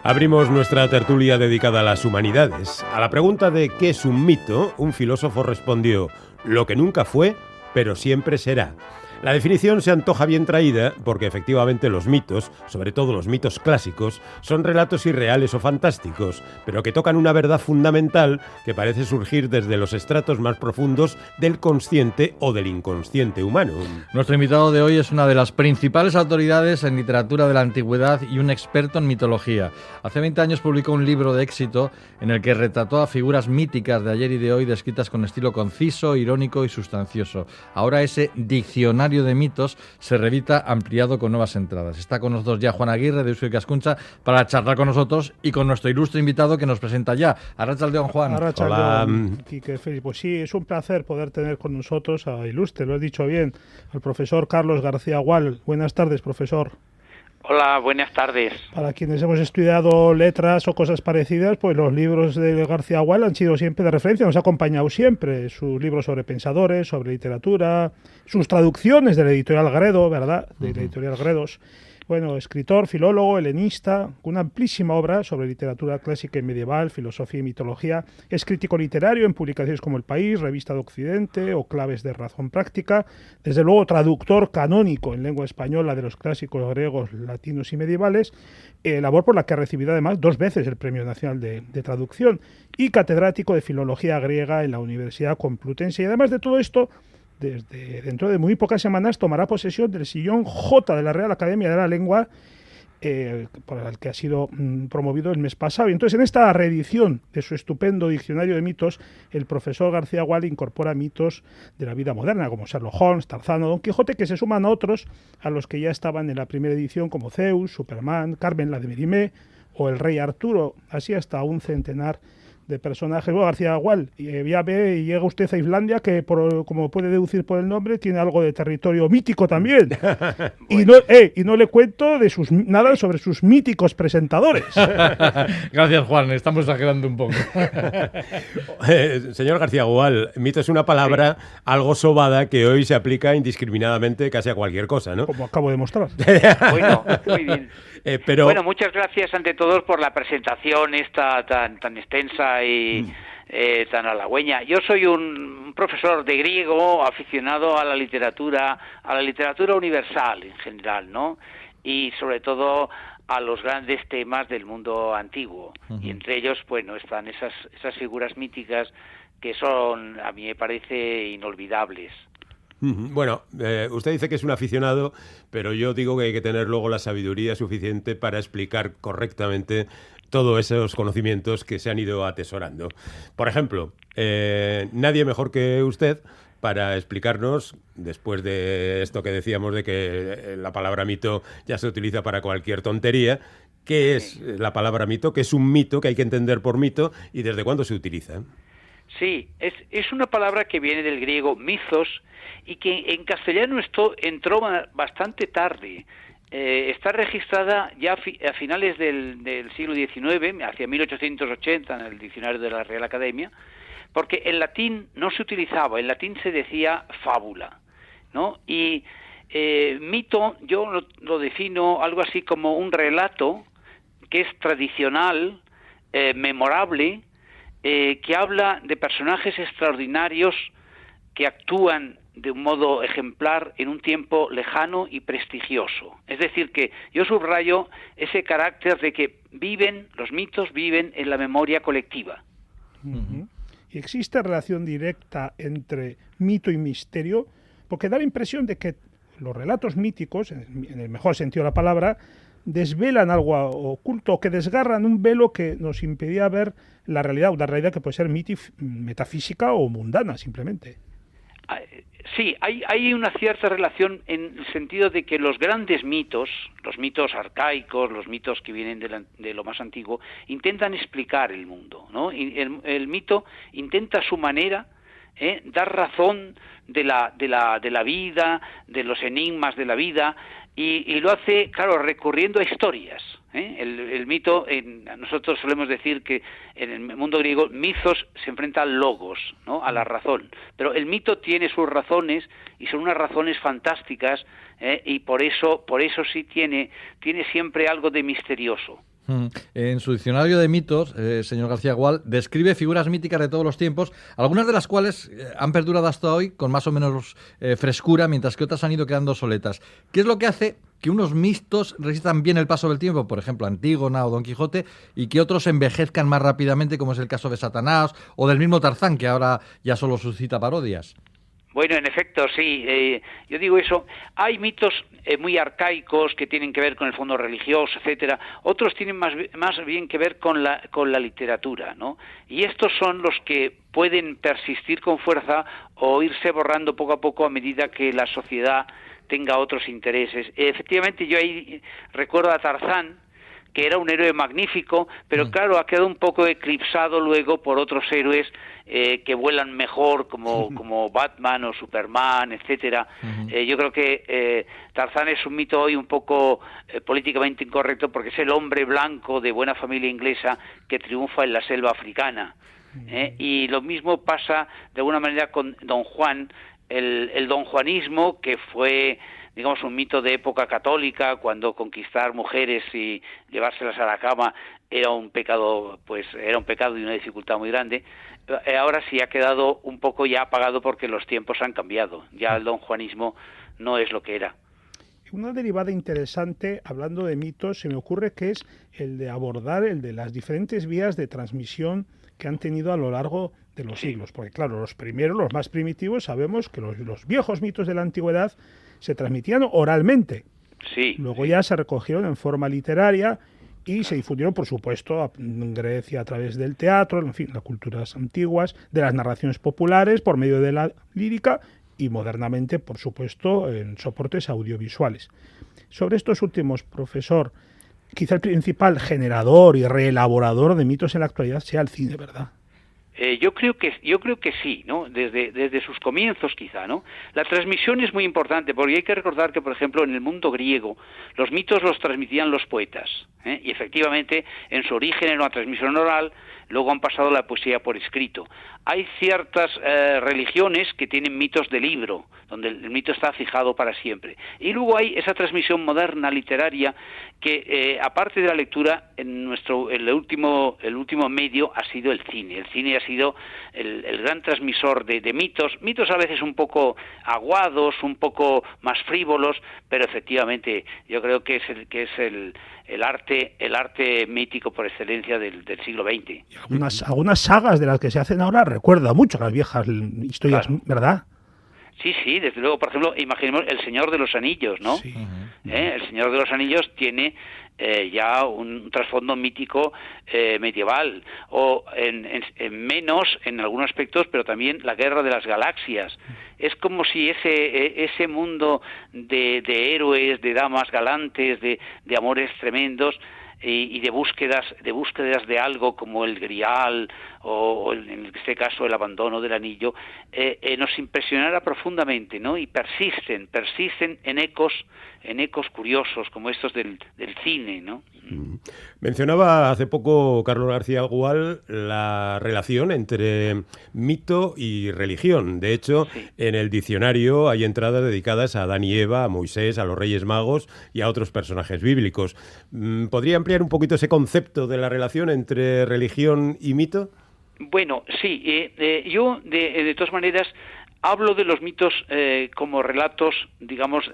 Abrimos nuestra tertulia dedicada a las humanidades. A la pregunta de ¿qué es un mito?, un filósofo respondió: lo que nunca fue, pero siempre será. La definición se antoja bien traída porque efectivamente los mitos, sobre todo los mitos clásicos, son relatos irreales o fantásticos, pero que tocan una verdad fundamental que parece surgir desde los estratos más profundos del consciente o del inconsciente humano. Nuestro invitado de hoy es una de las principales autoridades en literatura de la antigüedad y un experto en mitología. Hace 20 años publicó un libro de éxito en el que retrató a figuras míticas de ayer y de hoy descritas con estilo conciso, irónico y sustancioso. Ahora ese diccionario de mitos se reedita ampliado con nuevas entradas. Está con nosotros ya Juan Aguirre de Eusko Ikaskuntza para charlar con nosotros y con nuestro ilustre invitado que nos presenta ya. Arratsaldeon, Juan. Arratsaldeon, Quique Félix. Pues sí, es un placer poder tener con nosotros a ilustre, lo has dicho bien, al profesor Carlos García Gual. Buenas tardes, profesor. Hola, buenas tardes. Para quienes hemos estudiado letras o cosas parecidas, pues los libros de García Gual han sido siempre de referencia, nos ha acompañado siempre. Sus libros sobre pensadores, sobre literatura, sus traducciones de la editorial Gredo, ¿verdad? De la editorial Gredos. Bueno, escritor, filólogo, helenista, una amplísima obra sobre literatura clásica y medieval, filosofía y mitología. Es crítico literario en publicaciones como El País, Revista de Occidente o Claves de Razón Práctica. Desde luego, traductor canónico en lengua española de los clásicos griegos, latinos y medievales, labor por la que ha recibido además 2 veces el Premio Nacional de Traducción, y catedrático de Filología Griega en la Universidad Complutense. Y además de todo esto, desde dentro de muy pocas semanas tomará posesión del sillón J de la Real Academia de la Lengua, por el que ha sido promovido el mes pasado. Y entonces, en esta reedición de su estupendo diccionario de mitos, el profesor García Gual incorpora mitos de la vida moderna, como Sherlock Holmes, Tarzán o Don Quijote, que se suman a otros a los que ya estaban en la primera edición, como Zeus, Superman, Carmen la de Mérimée o el Rey Arturo, así hasta un centenar de personajes. Bueno, García Gual, ya ve y llega usted a Islandia, que como puede deducir por el nombre, tiene algo de territorio mítico también. Bueno. Y no le cuento de nada sobre sus míticos presentadores. Gracias, Juan, estamos exagerando un poco. Señor García Gual, mito es una palabra algo sobada que hoy se aplica indiscriminadamente casi a cualquier cosa, ¿no? Como acabo de mostrar. Bueno, muy bien. Bueno, muchas gracias ante todos por la presentación esta tan extensa y tan halagüeña. Yo soy un profesor de griego aficionado a la literatura universal en general, ¿no? Y sobre todo a los grandes temas del mundo antiguo. Y entre ellos, bueno, están esas figuras míticas que son, a mí me parece, inolvidables. Bueno, usted dice que es un aficionado, pero yo digo que hay que tener luego la sabiduría suficiente para explicar correctamente todos esos conocimientos que se han ido atesorando. Por ejemplo, nadie mejor que usted para explicarnos, después de esto que decíamos de que la palabra mito ya se utiliza para cualquier tontería, ¿qué es la palabra mito? ¿Qué es un mito? ¿Qué hay que entender por mito? ¿Y desde cuándo se utiliza? Sí, es una palabra que viene del griego mythos y que en castellano entró bastante tarde. Está registrada ya a finales del siglo XIX, hacia 1880, en el diccionario de la Real Academia, porque en latín no se utilizaba, en latín se decía fábula, ¿no? Y mito yo lo defino algo así como un relato que es tradicional, memorable, que habla de personajes extraordinarios que actúan de un modo ejemplar en un tiempo lejano y prestigioso. Es decir, que yo subrayo ese carácter de que los mitos viven en la memoria colectiva. ¿Y existe relación directa entre mito y misterio? Porque da la impresión de que los relatos míticos, en el mejor sentido de la palabra, desvelan algo oculto, que desgarran un velo que nos impedía ver la realidad, una realidad que puede ser metafísica o mundana, simplemente. Sí, hay una cierta relación en el sentido de que los grandes mitos, los mitos arcaicos, los mitos que vienen de lo más antiguo, intentan explicar el mundo, ¿no? Y el mito intenta a su manera dar razón de la vida, de los enigmas de la vida, y lo hace, claro, recurriendo a historias. El mito, nosotros solemos decir que en el mundo griego, mitos se enfrenta al logos, ¿no? A la razón. Pero el mito tiene sus razones y son unas razones fantásticas, y por eso sí tiene siempre algo de misterioso. En su diccionario de mitos, señor García Gual, describe figuras míticas de todos los tiempos, algunas de las cuales han perdurado hasta hoy con más o menos frescura, mientras que otras han ido quedando soletas. ¿Qué es lo que hace que unos mitos resistan bien el paso del tiempo, por ejemplo Antígona o Don Quijote, y que otros envejezcan más rápidamente, como es el caso de Satanás o del mismo Tarzán, que ahora ya solo suscita parodias? Bueno, en efecto, sí. Yo digo eso. Hay mitos muy arcaicos que tienen que ver con el fondo religioso, etcétera. Otros tienen más bien que ver con la literatura, ¿no? Y estos son los que pueden persistir con fuerza o irse borrando poco a poco a medida que la sociedad tenga otros intereses. Efectivamente, yo ahí recuerdo a Tarzán, que era un héroe magnífico, pero claro, ha quedado un poco eclipsado luego por otros héroes que vuelan mejor, como Batman o Superman, etcétera. Yo creo que Tarzán es un mito hoy un poco políticamente incorrecto, porque es el hombre blanco de buena familia inglesa que triunfa en la selva africana. Y lo mismo pasa de alguna manera con Don Juan, el donjuanismo, que fue, digamos, un mito de época católica, cuando conquistar mujeres y llevárselas a la cama era un pecado, y una dificultad muy grande. Ahora sí ha quedado un poco ya apagado porque los tiempos han cambiado. Ya el donjuanismo no es lo que era. Una derivada interesante, hablando de mitos, se me ocurre que es el de abordar el de las diferentes vías de transmisión que han tenido a lo largo de los siglos. Porque claro, los primeros, los más primitivos, sabemos que los viejos mitos de la antigüedad se transmitían oralmente. Sí. Luego ya se recogieron en forma literaria y se difundieron, por supuesto, en Grecia a través del teatro, en fin, las culturas antiguas, de las narraciones populares, por medio de la lírica y modernamente, por supuesto, en soportes audiovisuales. Sobre estos últimos, profesor, quizá el principal generador y reelaborador de mitos en la actualidad sea el cine, ¿verdad? Yo creo que sí, ¿no? Desde sus comienzos, quizá, ¿no? La transmisión es muy importante, porque hay que recordar que, por ejemplo, en el mundo griego, los mitos los transmitían los poetas, y efectivamente, en su origen era una transmisión oral, luego han pasado a la poesía por escrito. Hay ciertas religiones que tienen mitos de libro, donde el mito está fijado para siempre. Y luego hay esa transmisión moderna literaria que, aparte de la lectura, el último medio ha sido el cine. El cine ha sido el gran transmisor de mitos a veces un poco aguados, un poco más frívolos, pero efectivamente yo creo que es el arte mítico por excelencia del siglo XX. Algunas sagas de las que se hacen ahora recuerda mucho a las viejas historias, claro. ¿Verdad? Sí, desde luego. Por ejemplo, imaginemos El Señor de los Anillos, ¿no? Sí. El Señor de los Anillos tiene ya un trasfondo mítico medieval, o en menos en algunos aspectos, pero también la Guerra de las Galaxias. Es como si ese mundo de héroes, de damas galantes, de amores tremendos, y de búsquedas de algo como el Grial o en este caso el abandono del anillo, nos impresionara profundamente, ¿no? Y persisten en ecos curiosos como estos del cine, ¿no? Mencionaba hace poco Carlos García Gual la relación entre mito y religión. De hecho, sí, en el diccionario hay entradas dedicadas a Adán y Eva, a Moisés, a los Reyes Magos y a otros personajes bíblicos. ¿Podría ampliar un poquito ese concepto de la relación entre religión y mito? Bueno, sí. Yo, de todas maneras, hablo de los mitos como relatos, digamos,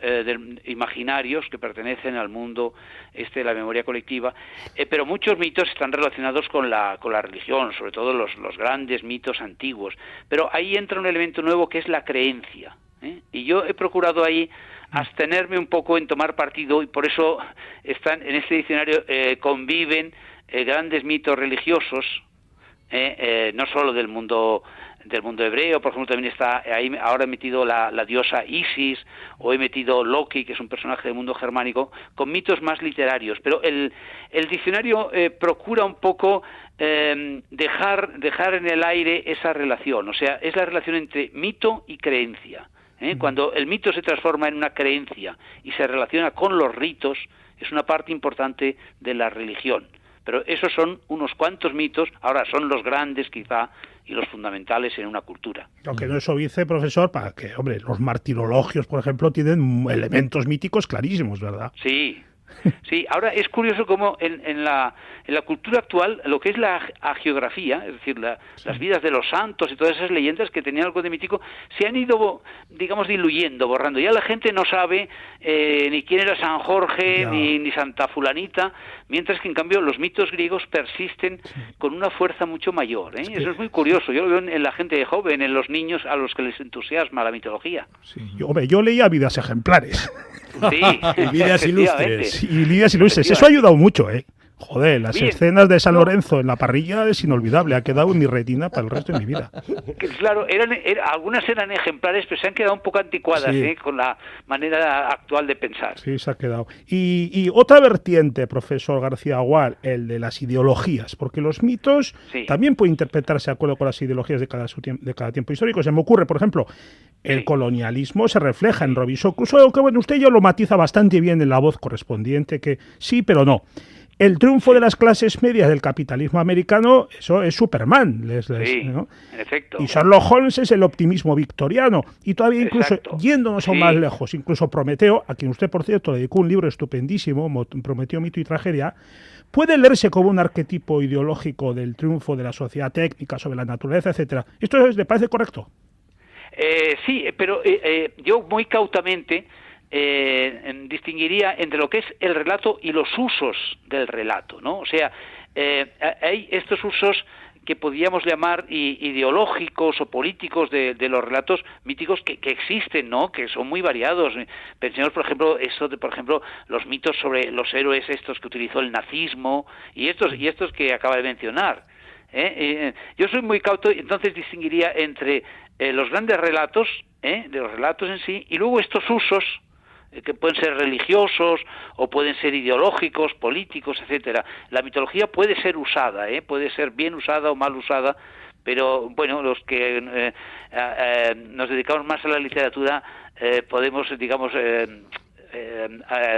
imaginarios que pertenecen al mundo de la memoria colectiva, pero muchos mitos están relacionados con la religión, sobre todo los grandes mitos antiguos. Pero ahí entra un elemento nuevo que es la creencia, y yo he procurado ahí abstenerme un poco en tomar partido, y por eso están en este diccionario conviven grandes mitos religiosos, no solo del mundo hebreo. Por ejemplo, también está ahí, ahora he metido la diosa Isis, o he metido Loki, que es un personaje del mundo germánico, con mitos más literarios. Pero el diccionario procura un poco dejar en el aire esa relación, o sea, es la relación entre mito y creencia. Cuando el mito se transforma en una creencia y se relaciona con los ritos, es una parte importante de la religión. Pero esos son unos cuantos mitos, ahora son los grandes quizá y los fundamentales en una cultura. Aunque no eso dice, profesor, para que, hombre, los martirologios, por ejemplo, tienen elementos míticos clarísimos, ¿verdad? Sí. Sí, ahora es curioso cómo en la cultura actual lo que es la hagiografía, es decir, las vidas de los santos y todas esas leyendas que tenían algo de mítico, se han ido, digamos, diluyendo, borrando. Ya la gente no sabe ni quién era San Jorge ni Santa Fulanita, mientras que en cambio los mitos griegos persisten con una fuerza mucho mayor. Eso es muy curioso. Yo lo veo en la gente joven, en los niños a los que les entusiasma la mitología. Sí, yo leía Vidas Ejemplares. Sí, y Vidas Ilustres. Y Vidas Ilustres. Eso ha ayudado mucho, ¿eh? Joder, las escenas de San Lorenzo en la parrilla es inolvidable. Ha quedado en mi retina para el resto de mi vida. Claro, algunas eran ejemplares, pero se han quedado un poco anticuadas con la manera actual de pensar. Sí, se ha quedado. Y otra vertiente, profesor García Gual, el de las ideologías, porque los mitos también pueden interpretarse de acuerdo con las ideologías de cada tiempo histórico. Se me ocurre, por ejemplo, el colonialismo se refleja en Robinson Crusoe, aunque bueno, usted ya lo matiza bastante bien en la voz correspondiente, que sí, pero no. El triunfo de las clases medias del capitalismo americano, eso es Superman. ¿No? En efecto. Y Sherlock Holmes es el optimismo victoriano. Y todavía incluso, yéndonos aún más lejos, incluso Prometeo, a quien usted, por cierto, le dedicó un libro estupendísimo, Prometeo, mito y tragedia, puede leerse como un arquetipo ideológico del triunfo de la sociedad técnica sobre la naturaleza, etcétera. ¿Esto le parece correcto? Sí, pero yo muy cautamente distinguiría entre lo que es el relato y los usos del relato, ¿no? O sea, hay estos usos que podríamos llamar ideológicos o políticos de los relatos míticos que existen, ¿no? Que son muy variados. Pensemos, por ejemplo, los mitos sobre los héroes estos que utilizó el nazismo y estos que acaba de mencionar. Yo soy muy cauto y entonces distinguiría entre los grandes relatos, de los relatos en sí, y luego estos usos que pueden ser religiosos o pueden ser ideológicos, políticos, etcétera. La mitología puede ser usada, puede ser bien usada o mal usada, pero bueno, los que nos dedicamos más a la literatura podemos, digamos,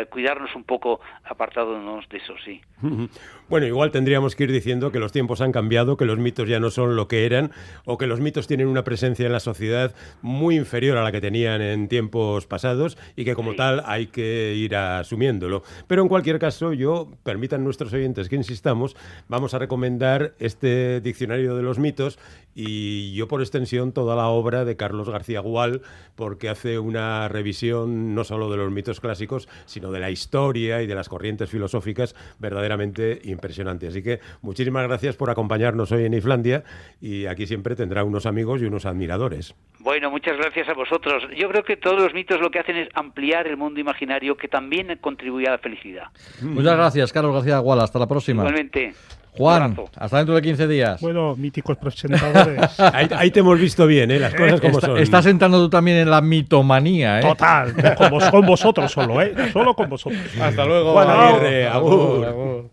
cuidarnos un poco apartándonos de eso, sí. Bueno, igual tendríamos que ir diciendo que los tiempos han cambiado, que los mitos ya no son lo que eran, o que los mitos tienen una presencia en la sociedad muy inferior a la que tenían en tiempos pasados y que como tal hay que ir asumiéndolo. Pero en cualquier caso, permitan nuestros oyentes que insistamos, vamos a recomendar este diccionario de los mitos y yo por extensión toda la obra de Carlos García Gual, porque hace una revisión no solo de los mitos clásicos, sino de la historia y de las corrientes filosóficas verdaderamente impresionante. Así que muchísimas gracias por acompañarnos hoy en Islandia y aquí siempre tendrá unos amigos y unos admiradores. Bueno, muchas gracias a vosotros. Yo creo que todos los mitos lo que hacen es ampliar el mundo imaginario que también contribuye a la felicidad. Muchas gracias, Carlos García Gual. Hasta la próxima. Igualmente. Juan, hasta dentro de 15 días. Bueno, míticos presentadores. Ahí te hemos visto bien, las cosas como son. Estás entrando tú también en la mitomanía, Total, con vosotros solo, solo con vosotros. Hasta luego. Juan Aguirre, agur.